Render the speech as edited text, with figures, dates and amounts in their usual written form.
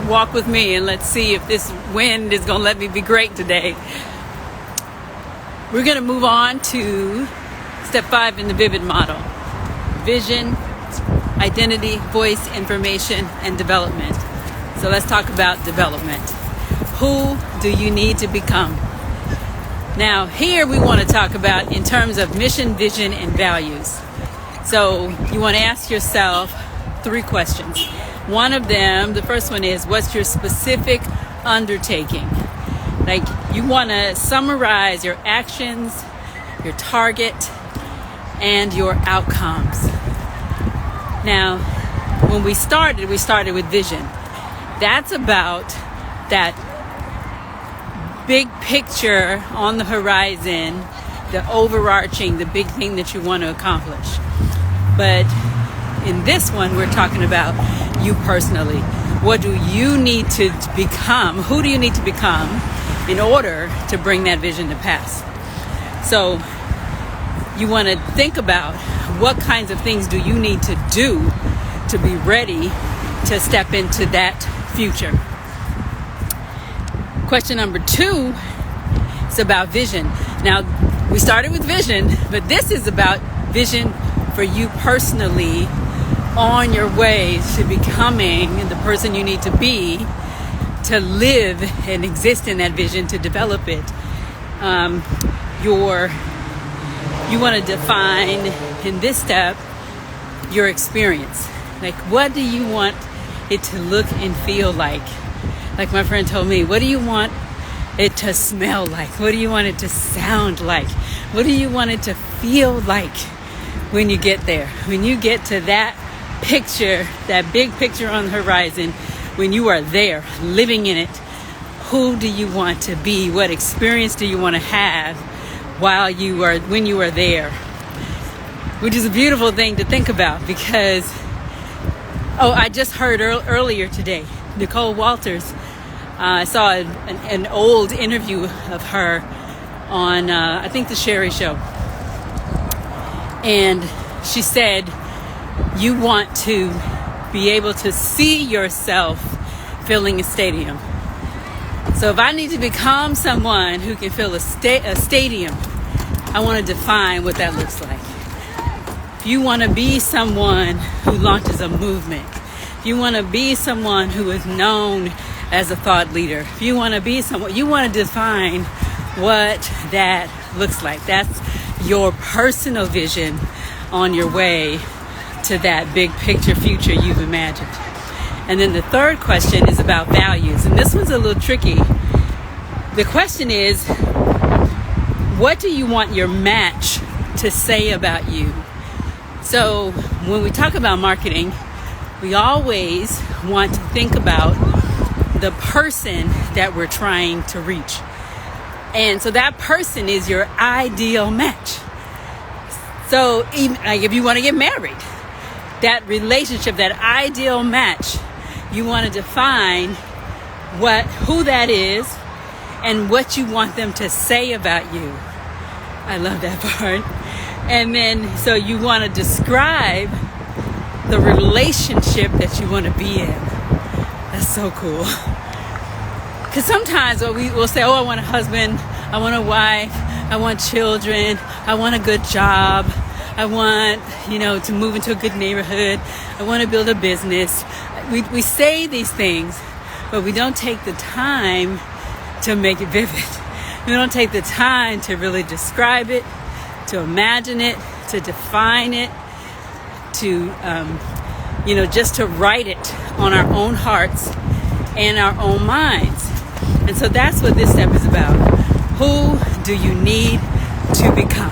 walk with me and let's see if this wind is going to let me be great today. We're going to move on to step 5 in the V.I.V.I.D model. Vision, identity, voice, information, and development. So let's talk about development. Who do you need to become? Now, here we want to talk about in terms of mission, vision, and values. So you want to ask yourself 3 questions. One of them, the first one is, what's your specific undertaking? Like, you want to summarize your actions, your target, and your outcomes. Now, when we started with vision. That's about that big picture on the horizon, the overarching, the big thing that you want to accomplish. But in this one, we're talking about you personally. What do you need to become? Who do you need to become in order to bring that vision to pass? So you want to think about what kinds of things do you need to do to be ready to step into that future. Question number 2 is about vision. Now, we started with vision, but this is about vision for you personally on your way to becoming the person you need to be to live and exist in that vision, to develop it. You want to define in this step your experience. Like, what do you want it to look and feel like? Like my friend told me, what do you want it to smell like? What do you want it to sound like? What do you want it to feel like when you get there? When you get to that picture, that big picture on the horizon, when you are there, living in it, who do you want to be? What experience do you want to have when you are there? Which is a beautiful thing to think about because, I just heard earlier today, Nicole Walters, I saw an old interview of her on, I think, the Sherry Show. And she said, you want to be able to see yourself filling a stadium. So if I need to become someone who can fill a stadium, I want to define what that looks like. If you want to be someone who launches a movement, if you want to be someone who is known as a thought leader, if you want to be someone, you want to define what that looks like. That's your personal vision on your way to that big picture future you've imagined. And then the third question is about values. And this one's a little tricky. The question is, what do you want your match to say about you? So when we talk about marketing, we always want to think about the person that we're trying to reach. And so that person is your ideal match. So even, like, if you want to get married, that relationship, that ideal match, you want to define who that is and what you want them to say about you. I love that part. And then, so you want to describe the relationship that you want to be in. That's so cool. Because sometimes we'll say, I want a husband, I want a wife, I want children, I want a good job, I want, to move into a good neighborhood, I want to build a business. We say these things, but we don't take the time to make it vivid. We don't take the time to really describe it, to imagine it, to define it, to, just to write it on our own hearts and our own minds. And so that's what this step is about. Who do you need to become?